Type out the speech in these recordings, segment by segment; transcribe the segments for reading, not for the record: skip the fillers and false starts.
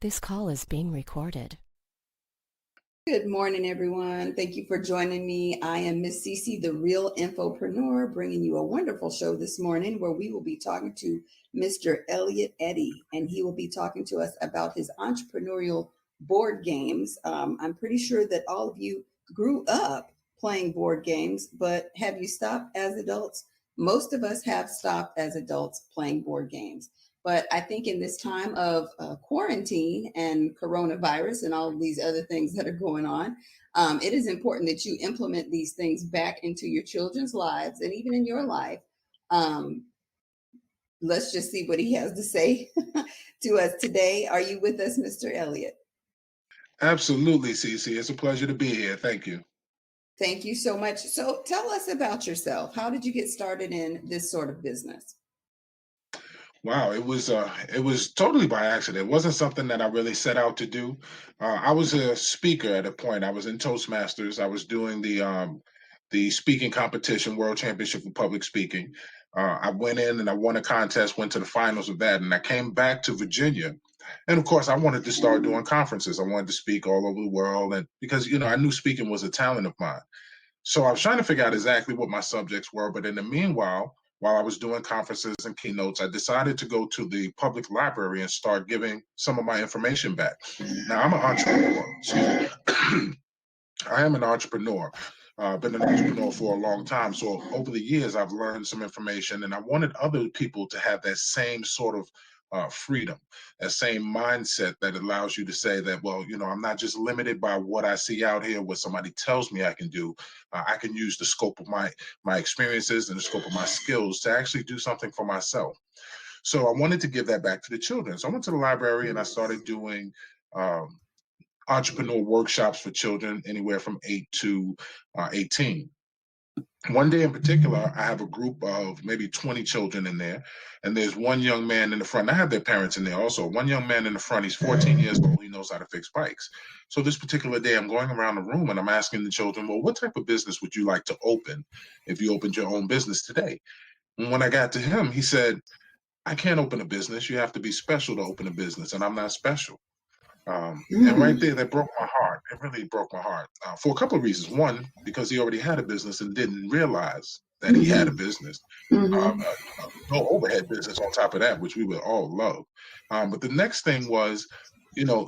This call is being recorded. Good morning, everyone. Thank you for joining me. I am Miss Cece, the Real Infopreneur, bringing you a wonderful show this morning where we will be talking to Mr. Elliott Eddie, and he will be talking to us about his entrepreneurial board games. I'm pretty sure that all of you grew up playing board games, but have you stopped as adults? Most of us have stopped as adults playing board games. But I think in this time of quarantine and coronavirus and all of these other things that are going on, it is important that you implement these things back into your children's lives and even in your life. Um, let's just see what he has to say to us today. Are you with us, Mr. Elliott? Absolutely, Cece. It's a pleasure to be here. Thank you. Thank you so much. So tell us about yourself. How did you get started in this sort of business? Wow, it was totally by accident. It wasn't something that I really set out to do. I was a speaker at a point. I was in Toastmasters. I was doing the speaking competition, World Championship for Public Speaking. I went in and I won a contest, went to the finals of that, and I came back to Virginia. And of course, I wanted to start doing conferences. I wanted to speak all over the world, and because I knew speaking was a talent of mine. So I was trying to figure out exactly what my subjects were, but in the meanwhile, while I was doing conferences and keynotes, I decided to go to the public library and start giving some of my information back. Now, I'm an entrepreneur. Excuse me. I am an entrepreneur. Been an entrepreneur for a long time. So over the years, I've learned some information, and I wanted other people to have that same sort of freedom, that same mindset that allows you to say that, well, I'm not just limited by what I see out here, what somebody tells me I can do. I can use the scope of my experiences and the scope of my skills to actually do something for myself. So I wanted to give that back to the children. So I went to the library and I started doing um, entrepreneur workshops for children anywhere from 8 to 18. One day in particular, I have a group of maybe 20 children in there, and there's one young man in the front. I have their parents in there also. One young man in the front, he's 14 years old. He knows how to fix bikes. So this particular day, I'm going around the room and I'm asking the children, well, what type of business would you like to open if you opened your own business today? And when I got to him, he said, I can't open a business. You have to be special to open a business, and I'm not special. And right there, that broke my heart. It really broke my heart for a couple of reasons. One, because he already had a business and didn't realize that he had a Mm-hmm. business. Mm-hmm. No overhead business on top of that, which we would all love. But the next thing was,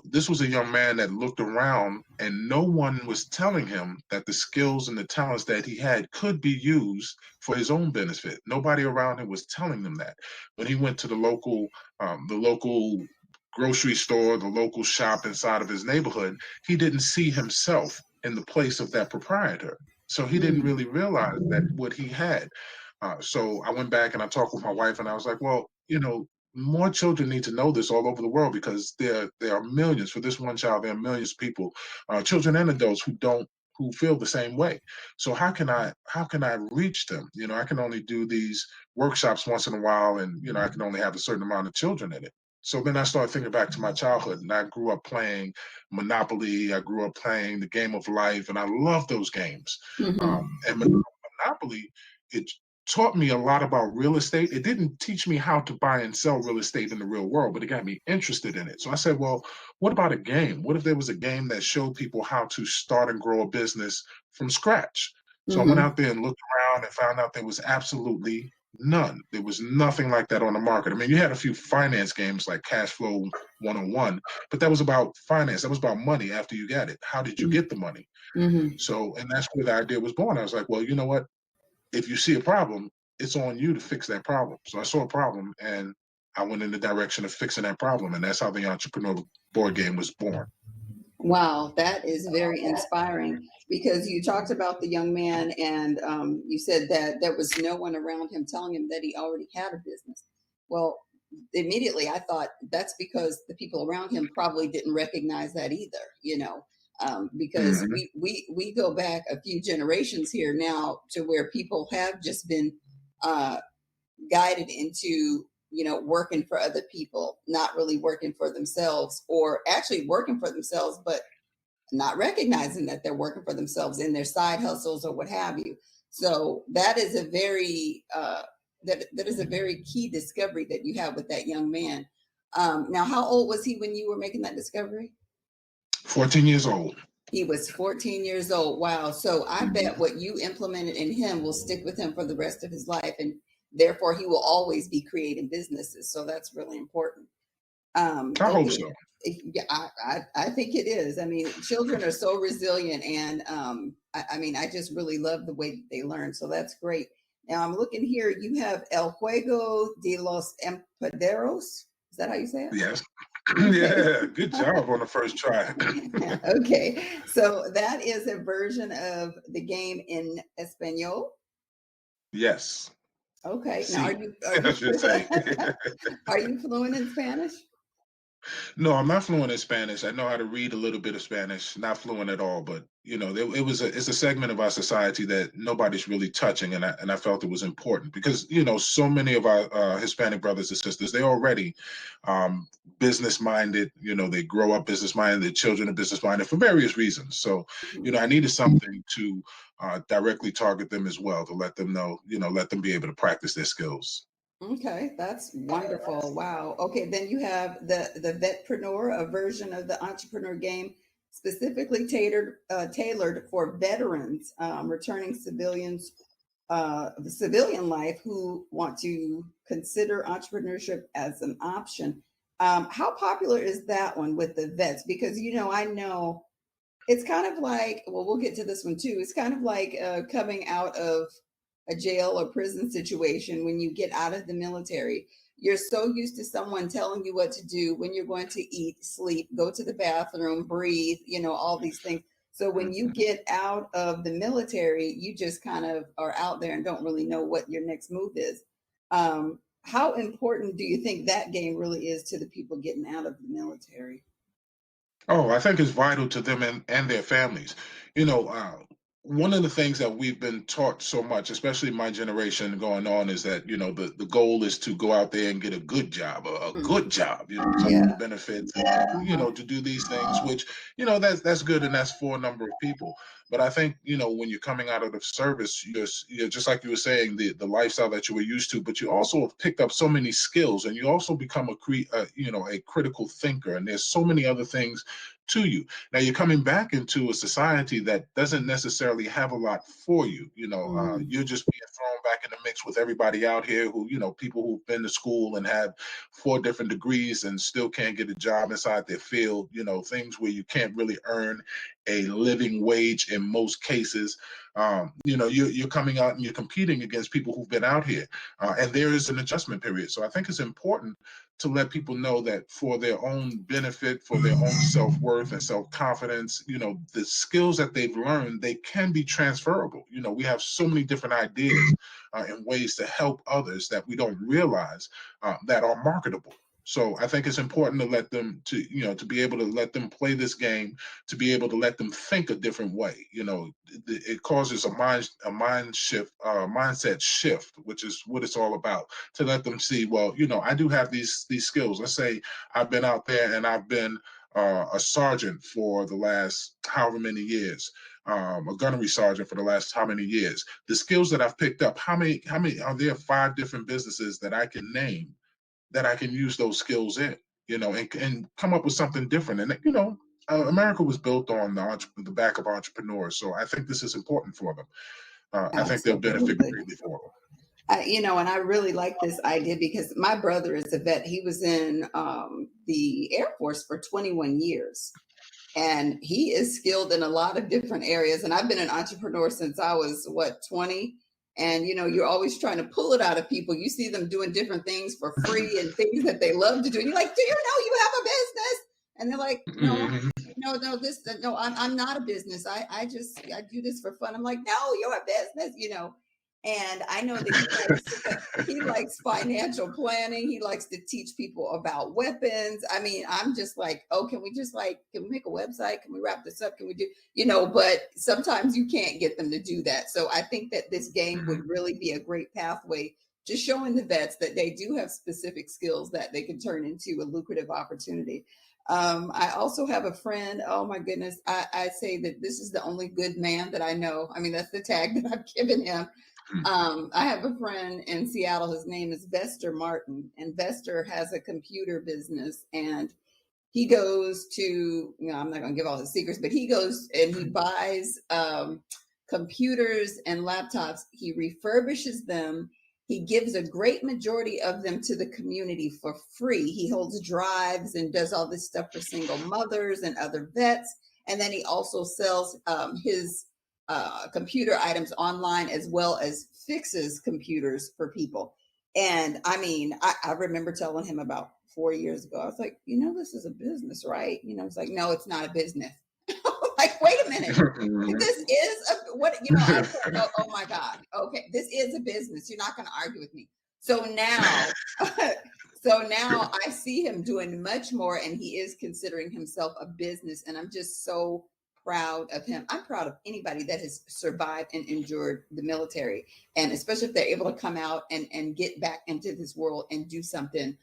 this was a young man that looked around and no one was telling him that the skills and the talents that he had could be used for his own benefit. Nobody around him was telling him that. When he went to the local grocery store, the local shop inside of his neighborhood, he didn't see himself in the place of that proprietor. So he didn't really realize that what he had. So I went back and I talked with my wife, and I was like, well, more children need to know this all over the world because there are millions. For this one child, there are millions of people, children and adults who feel the same way. So how can I reach them? I can only do these workshops once in a while, and I can only have a certain amount of children in it. So then I started thinking back to my childhood, and I grew up playing Monopoly. I grew up playing the game of life, and I love those games. Mm-hmm. And Monopoly, it taught me a lot about real estate. It didn't teach me how to buy and sell real estate in the real world, but it got me interested in it. So I said, well, what about a game? What if there was a game that showed people how to start and grow a business from scratch? So I went Mm-hmm. out there and looked around and found out there was absolutely none. There was nothing like that on the market. I mean, you had a few finance games like Cash Flow 101, but that was about finance. That was about money after you got it. How did you get the money? Mm-hmm. So, and that's where the idea was born. I was like, well, you know what? If you see a problem, it's on you to fix that problem. So I saw a problem and I went in the direction of fixing that problem. And that's how the entrepreneur board game was born. Wow, that is very inspiring because you talked about the young man and you said that there was no one around him telling him that he already had a business. Well, immediately I thought that's because the people around him probably didn't recognize that either, because Hmm. we go back a few generations here now to where people have just been uh, guided into working for other people, not really working for themselves, or actually working for themselves but not recognizing that they're working for themselves in their side hustles or what have you. So that is a very that is a very key discovery that you have with that young man. Now, how old was he when you were making that discovery? 14 years old. He was 14 years old. Wow. So I bet what you implemented in him will stick with him for the rest of his life. And therefore, he will always be creating businesses. So that's really important. I hope Okay. so. Yeah, I think it is. I mean, children are so resilient. And I mean, I just really love the way that they learn. So that's great. Now I'm looking here. You have El Juego de los Empaderos. Is that how you say it? Yes. Okay. Yeah, good job on the first try. Okay, so that is a version of the game in Espanol. Yes. Okay, now See, are I you should say. are you fluent in Spanish? No, I'm not fluent in Spanish. I know how to read a little bit of Spanish, not fluent at all, but it's a segment of our society that nobody's really touching, and I felt it was important because so many of our Hispanic brothers and sisters, they're already um, business minded. They grow up business minded, their children are business minded for various reasons. So Mhm. I needed something to directly target them as well to let them know, let them be able to practice their skills. Okay, that's wonderful. Wow. Okay, then you have the Vetpreneur, a version of the entrepreneur game specifically tailored for veterans returning civilians the civilian life who want to consider entrepreneurship as an option. How popular is that one with the vets? Because I know it's kind of like, well, we'll get to this one too. It's kind of like coming out of a jail or prison situation when you get out of the military. You're so used to someone telling you what to do, when you're going to eat, sleep, go to the bathroom, breathe, all these things. So when you get out of the military, you just kind of are out there and don't really know what your next move is. How important do you think that game really is to the people getting out of the military? Oh, I think it's vital to them and their families. One of the things that we've been taught so much, especially my generation going on, is that, the goal is to go out there and get a good job, a good Mhm. job, something with Yeah. benefits, Uh-huh. to do these things, which, that's good and that's for a number of people. But I think, when you're coming out of the service, you're just like you were saying, the lifestyle that you were used to, but you also have picked up so many skills and you also become a critical thinker. And there's so many other things to you. Now you're coming back into a society that doesn't necessarily have a lot for you. Mhm. You're just being thrown back in the mix with everybody out here who, people who've been to school and have 4 different degrees and still can't get a job inside their field. Things where you can't really earn a living wage in most cases. You're coming out and you're competing against people who've been out here, and there is an adjustment period. So I think it's important to let people know that for their own benefit, for their own self-worth and self-confidence, the skills that they've learned, they can be transferable. We have so many different ideas and ways to help others that we don't realize that are marketable. So I think it's important to let them to be able to let them play this game, to be able to let them think a different way. It causes a mind shift, mindset shift, which is what it's all about, to let them see, well, I do have these skills. Let's say I've been out there and I've been a sergeant for the last however many years, a gunnery sergeant for the last how many years. The skills that I've picked up, how many are there? 5 different businesses that I can name that I can use those skills in, and come up with something different. And America was built on the back of entrepreneurs, so I think this is important for them. I think they'll benefit Absolutely. greatly for them. And I really like this idea because my brother is a vet. He was in the Air Force for 21 years. And he is skilled in a lot of different areas. And I've been an entrepreneur since I was, what, 20? And you're always trying to pull it out of people. You see them doing different things for free and things that they love to do. And you're like, do you know you have a business? And they're like, no, Mhm. no, I'm not a business. I do this for fun. I'm like, no, you're a business. And I know that he likes financial planning. He likes to teach people about weapons. I mean, I'm just like, oh, can we make a website? Can we wrap this up? Can we do, but sometimes you can't get them to do that. So I think that this game would really be a great pathway to showing the vets that they do have specific skills that they can turn into a lucrative opportunity. I also have a friend. Oh my goodness. I say that this is the only good man that I know. I mean, that's the tag that I've given him. Mhm. I have a friend in Seattle. His name is Vester Martin, and Vester has a computer business, and he goes to, I'm not going to give all his secrets, but he goes and he buys computers and laptops. He refurbishes them. He gives a great majority of them to the community for free. He holds drives and does all this stuff for single mothers and other vets. And then he also sells his computer items online, as well as fixes computers for people. And I mean, I remember telling him about 4 years ago, I was like, this is a business, right? It's like, no, it's not a business. Like, wait a minute. This is I said, oh my God. Okay. This is a business. You're not going to argue with me. So now, I see him doing much more, and he is considering himself a business. And I'm just so proud of him. I'm proud of anybody that has survived and endured the military, and especially if they're able to come out and get back into this world and do something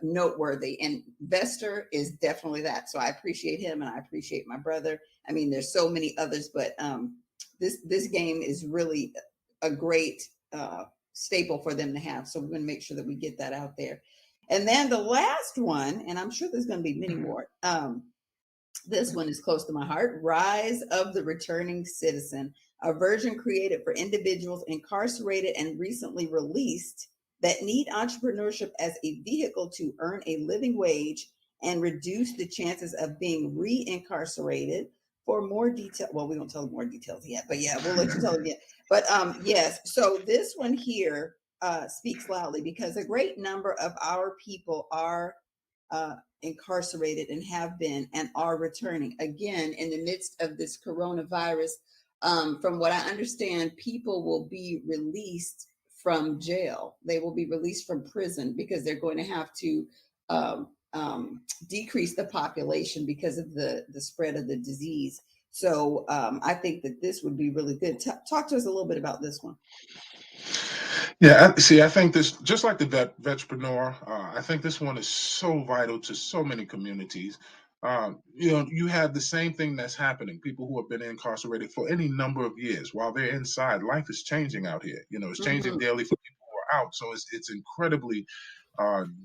noteworthy. And Vester is definitely that. So I appreciate him, and I appreciate my brother. I mean, there's so many others, but this game is really a great staple for them to have. So we're going to make sure that we get that out there. And then the last one, and I'm sure there's going to be many more. This one is close to my heart. Rise of the Returning Citizen, a version created for individuals incarcerated and recently released that need entrepreneurship as a vehicle to earn a living wage and reduce the chances of being reincarcerated. For more detail, well, we don't tell more details yet, but yeah, we'll let you tell them yet. But yes, so this one here speaks loudly, because a great number of our people are incarcerated and have been and are returning again in the midst of this coronavirus. From what I understand, people will be released from jail. They will be released from prison, because they're going to have to decrease the population because of the spread of the disease. So I think that this would be really good. Talk to us a little bit about this one. Yeah, see, I think this, just like the Vetrepreneur, I think this one is so vital to so many communities. You have the same thing that's happening. People who have been incarcerated for any number of years, while they're inside, life is changing out here. It's changing daily for people who are out. So it's incredibly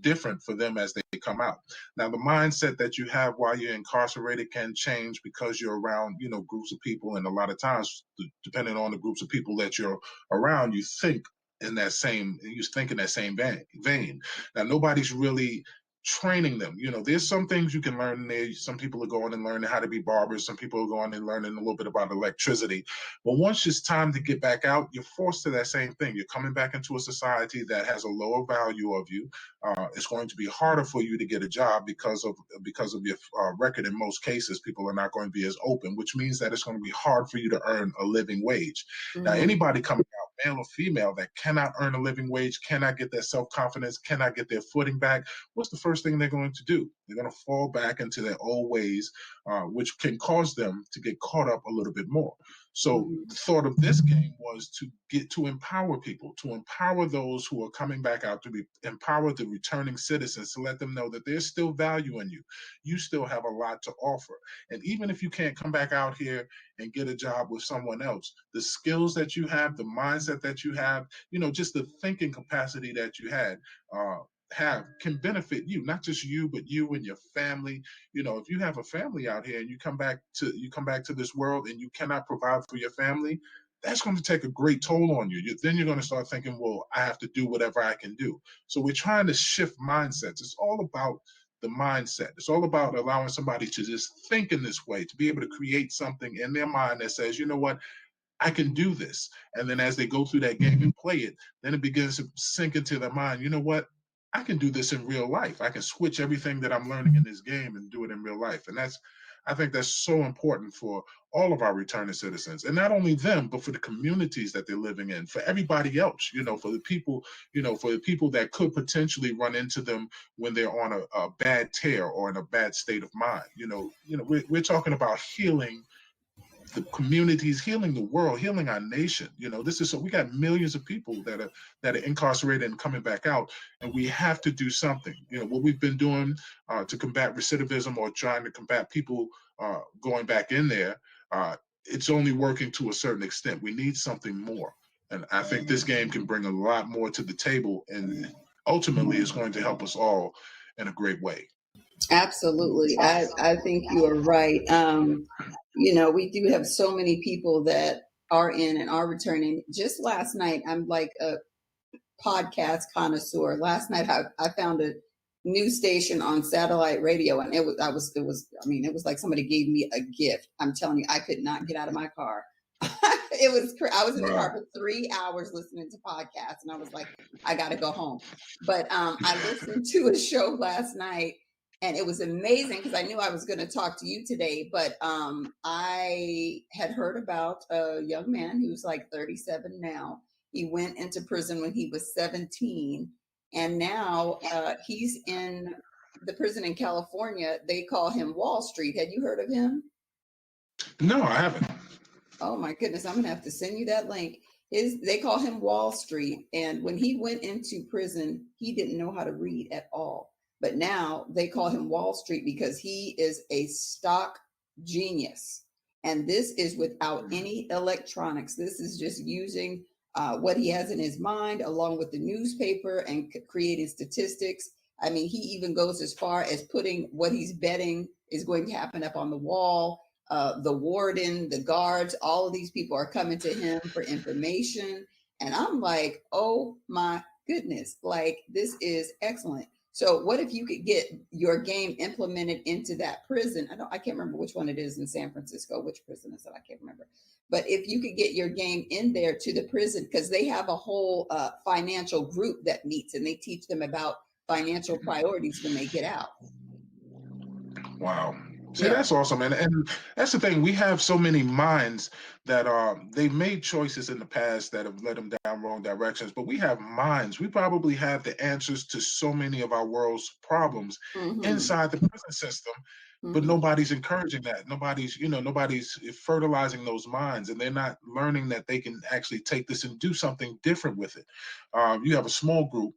different for them as they come out. Now, the mindset that you have while you're incarcerated can change because you're around, groups of people, and a lot of times, depending on the groups of people that you're around, you think in that same vein. Now, nobody's really training them. There's some things you can learn there. Some people are going and learning how to be barbers. Some people are going and learning a little bit about electricity. But once it's time to get back out, you're forced to that same thing. You're coming back into a society that has a lower value of you. It's going to be harder for you to get a job because of your record. In most cases, people are not going to be as open, which means that it's going to be hard for you to earn a living wage. Now, anybody coming out, male or female, that cannot earn a living wage, cannot get their self-confidence, cannot get their footing back, what's the first thing they're going to do? They're going to fall back into their old ways, which can cause them to get caught up a little bit more. So the thought of this game was to empower people, to empower those who are coming back out, to empower the returning citizens, to let them know that there's still value in you. You still have a lot to offer. And even if you can't come back out here and get a job with someone else, the skills that you have, the mindset that you have, just the thinking capacity that you have can benefit you, not just you, but you and your family. If you have a family out here and you come back to this world and you cannot provide for your family, that's going to take a great toll on you. Then you're going to start thinking, well, I have to do whatever I can do. So we're trying to shift mindsets. It's all about the mindset. It's all about allowing somebody to just think in this way, to be able to create something in their mind that says, you know what, I can do this. And then as they go through that game and play it, then it begins to sink into their mind, you know what? I can do this in real life. I can switch everything that I'm learning in this game and do it in real life. And I think that's so important for all of our returning citizens. And not only them, but for the communities that they're living in, for everybody else, for the people, that could potentially run into them when they're on a bad tear or in a bad state of mind. We're talking about healing the communities, healing the world, healing our nation. We got millions of people that are incarcerated and coming back out, and we have to do something. What we've been doing to combat recidivism, or trying to combat people going back in there, it's only working to a certain extent. We need something more. And I think this game can bring a lot more to the table, and ultimately is going to help us all in a great way. Absolutely. I think you are right. We do have so many people that are in and are returning. Just last night, I'm like a podcast connoisseur. Last night, I found a new station on satellite radio, and it was like somebody gave me a gift. I'm telling you, I could not get out of my car. I was in the car Wow. for 3 hours listening to podcasts, and I was like, I got to go home. But I listened to a show last night, and it was amazing because I knew I was going to talk to you today. But I had heard about a young man who's like 37 now. He went into prison when he was 17, and now he's in the prison in California. They call him Wall Street. Had you heard of him? No, I haven't. Oh my goodness, I'm gonna have to send you that link. They call him Wall Street, and when he went into prison, he didn't know how to read at all. But now they call him Wall Street because he is a stock genius. And this is without any electronics. This is just using what he has in his mind, along with the newspaper and creating statistics. I mean, he even goes as far as putting what he's betting is going to happen up on the wall. The warden, the guards, all of these people are coming to him for information. And I'm like, oh my goodness, like this is excellent. So what if you could get your game implemented into that prison? I can't remember which one it is in San Francisco. Which prison is it? I can't remember. But if you could get your game in there to the prison, because they have a whole financial group that meets and they teach them about financial priorities when they get out. Wow. See, Yeah. that's awesome. And that's the thing. We have so many minds that they've made choices in the past that have led them down wrong directions. But we have minds. We probably have the answers to so many of our world's problems Mm-hmm. inside the prison system, but Mm-hmm. nobody's encouraging that. Nobody's fertilizing those minds, and they're not learning that they can actually take this and do something different with it. You have a small group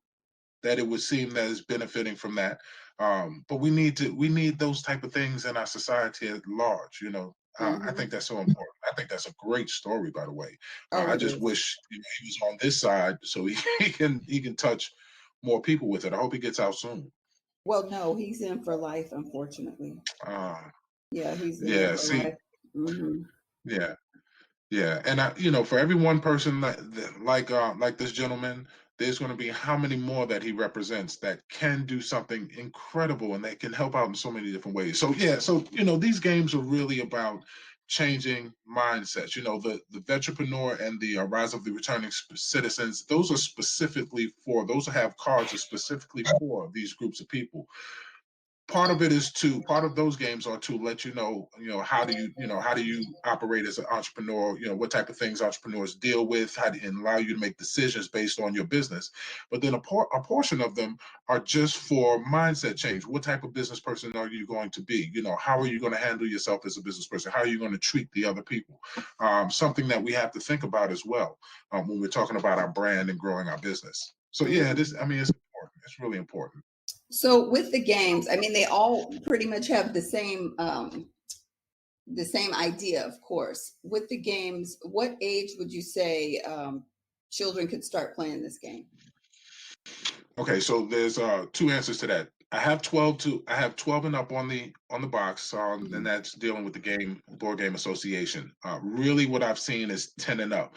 that it would seem that is benefiting from that. But we need those type of things in our society at large. I Mm-hmm. think that's so important. I think that's a great story, by the way. Oh, I it just is. wish he was on this side so he can touch more people with it. I hope he gets out soon. Well, no, he's in for life, unfortunately. Uh, Yeah, he's in there yeah, for see, life. Hmm. yeah. Yeah, and for every one person like this gentleman, there's going to be how many more that he represents that can do something incredible and that can help out in so many different ways. So yeah, these games are really about changing mindsets. The entrepreneur and the rise of the returning citizens. Those are specifically for those who have cards are specifically for these groups of people. Part of those games are to let how do you operate as an entrepreneur, what type of things entrepreneurs deal with, and allow you to make decisions based on your business. But then a portion of them are just for mindset change. What type of business person are you going to be? How are you going to handle yourself as a business person? How are you going to treat the other people? Something that we have to think about as well when we're talking about our brand and growing our business. So yeah, Hmm. it's important. It's really important. So with the games, I mean, they all pretty much have the same idea, of course. With the games, what age would you say children could start playing this game? Okay, so there's two answers to that. I have 12 and up on the box, and Hmm. that's dealing with the board game association. Really what I've seen is 10 and up.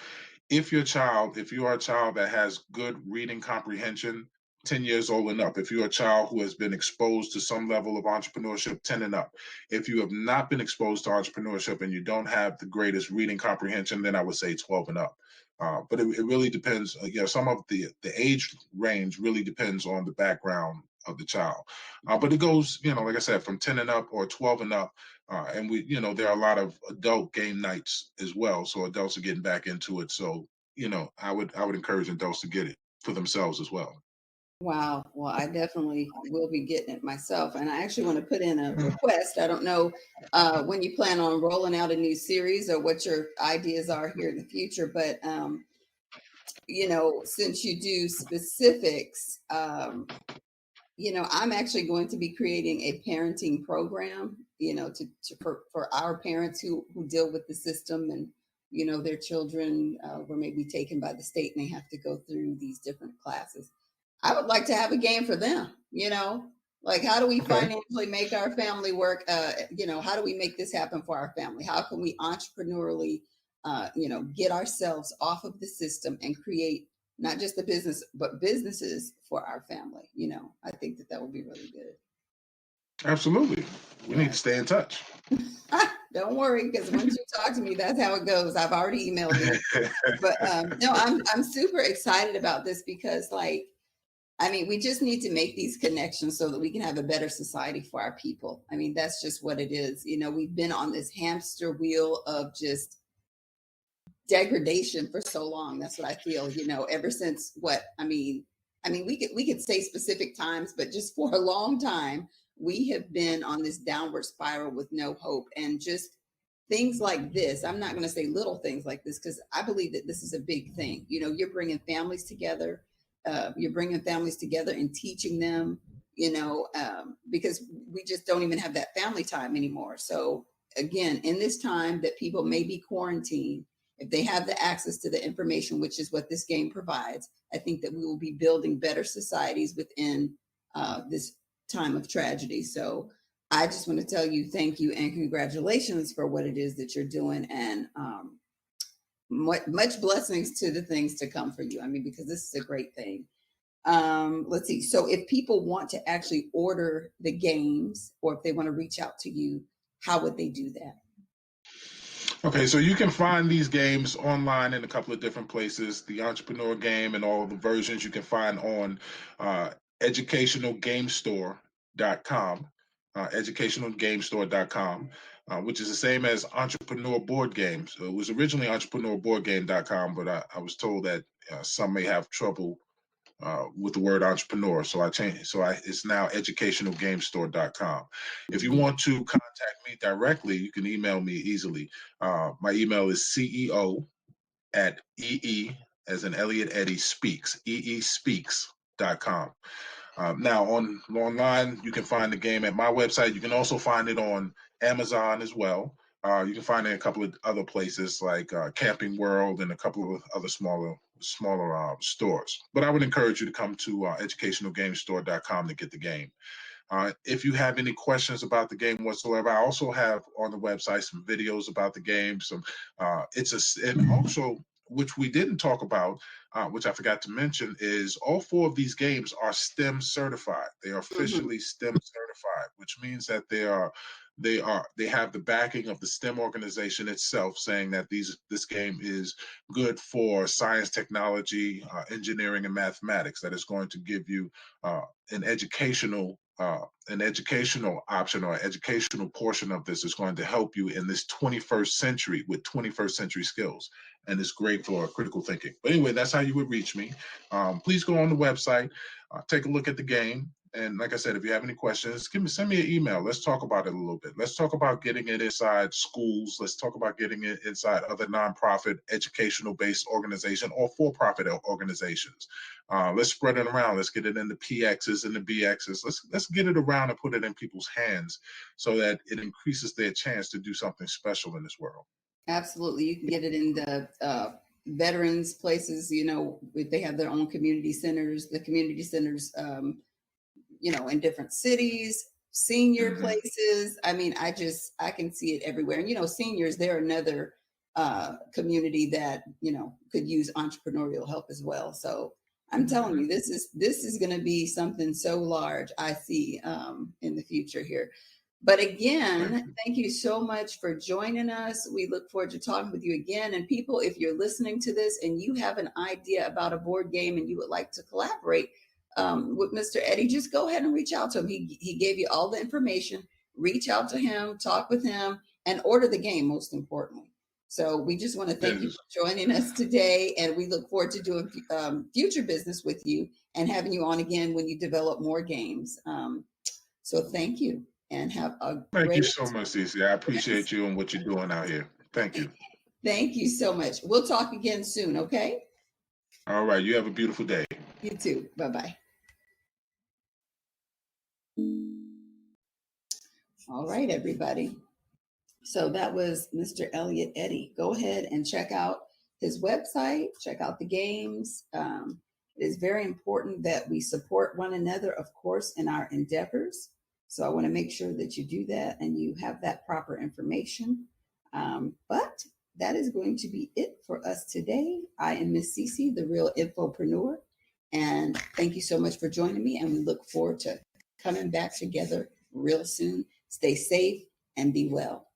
If you are a child that has good reading comprehension, 10 years old and up. If you're a child who has been exposed to some level of entrepreneurship, 10 and up. If you have not been exposed to entrepreneurship and you don't have the greatest reading comprehension, then I would say 12 and up. But it really depends. Some of the age range really depends on the background of the child. But it goes, like I said, from 10 and up or 12 and up. And there are a lot of adult game nights as well. So adults are getting back into it. So, I would encourage adults to get it for themselves as well. Wow. Well, I definitely will be getting it myself. And I actually want to put in a request. I don't know when you plan on rolling out a new series or what your ideas are here in the future, but since you do specifics, I'm actually going to be creating a parenting program, for our parents who deal with the system and their children were maybe taken by the state and they have to go through these different classes. I would like to have a game for them, like how do we Okay. financially make our family work? How do we make this happen for our family? How can we entrepreneurially, get ourselves off of the system and create not just the business, but businesses for our family? I think that would be really good. Absolutely. We need Yeah. to stay in touch. Don't worry, because once you talk to me, that's how it goes. I've already emailed you. But no, I'm super excited about this because, we just need to make these connections so that we can have a better society for our people. That's just what it is. We've been on this hamster wheel of just degradation for so long. That's what I feel, ever since we could say specific times, but just for a long time, we have been on this downward spiral with no hope. And just things like this, I'm not going to say little things like this, because I believe that this is a big thing. You're bringing families together. And teaching them, because we just don't even have that family time anymore. So again, in this time that people may be quarantined, if they have the access to the information, which is what this game provides, I think that we will be building better societies within this time of tragedy. So I just want to tell you thank you and congratulations for what it is that you're doing, and much blessings to the things to come for you. Because this is a great thing. Let's see. So if people want to actually order the games, or if they want to reach out to you, how would they do that? Okay, so you can find these games online in a couple of different places. The Entrepreneur game and all the versions you can find on educationalgamestore.com, educationalgamestore.com, which is the same as Entrepreneur Board Games. It was originally entrepreneurboardgame.com, but I was told that some may have trouble with the word entrepreneur. So I changed. It's now educationalgamestore.com. If you want to contact me directly, you can email me easily. My email is CEO@EE, as in Elliott Eddie Speaks, eespeaks.com. Now online, you can find the game at my website. You can also find it on Amazon as well. You can find it in a couple of other places like Camping World and a couple of other smaller stores. But I would encourage you to come to educationalgamestore.com to get the game. If you have any questions about the game whatsoever, I also have on the website some videos about the game. And also, which we didn't talk about, which I forgot to mention, is all 4 of these games are STEM certified. They are officially STEM certified, which means that they have the backing of the STEM organization itself, saying that this game is good for science, technology, engineering, and mathematics. That is going to give you an educational option, or educational portion of this is going to help you in this 21st century with 21st century skills. And it's great for critical thinking. But anyway, that's how you would reach me. Please go on the website, take a look at the game. And like I said, if you have any questions, send me an email. Let's talk about it a little bit. Let's talk about getting it inside schools. Let's talk about getting it inside other nonprofit, educational-based organizations or for-profit organizations. Let's spread it around. Let's get it in the PXs and the BXs. Let's get it around and put it in people's hands so that it increases their chance to do something special in this world. Absolutely. You can get it in the veterans places, if they have their own community centers, the community centers, in different cities, senior places. I can see it everywhere. And, seniors, they're another community that, could use entrepreneurial help as well. So I'm telling you, this is going to be something so large, I see in the future here. But again, thank you so much for joining us. We look forward to talking with you again. And people, if you're listening to this and you have an idea about a board game and you would like to collaborate with Mr. Eddie, just go ahead and reach out to him. He gave you all the information. Reach out to him, talk with him, and order the game, most importantly. So we just want to thank you for joining us today. And we look forward to doing future business with you and having you on again when you develop more games. So thank you. And have a Thank you so much, Cece. I appreciate you and what you're doing out here. Thank you. Thank you so much. We'll talk again soon, okay? All right. You have a beautiful day. You too. Bye-bye. All right, everybody. So that was Mr. Elliott Eddie. Go ahead and check out his website, check out the games. It is very important that we support one another, of course, in our endeavors. So I want to make sure that you do that and you have that proper information. But that is going to be it for us today. I am Miss Cece, the Real Infopreneur. And thank you so much for joining me. And we look forward to coming back together real soon. Stay safe and be well.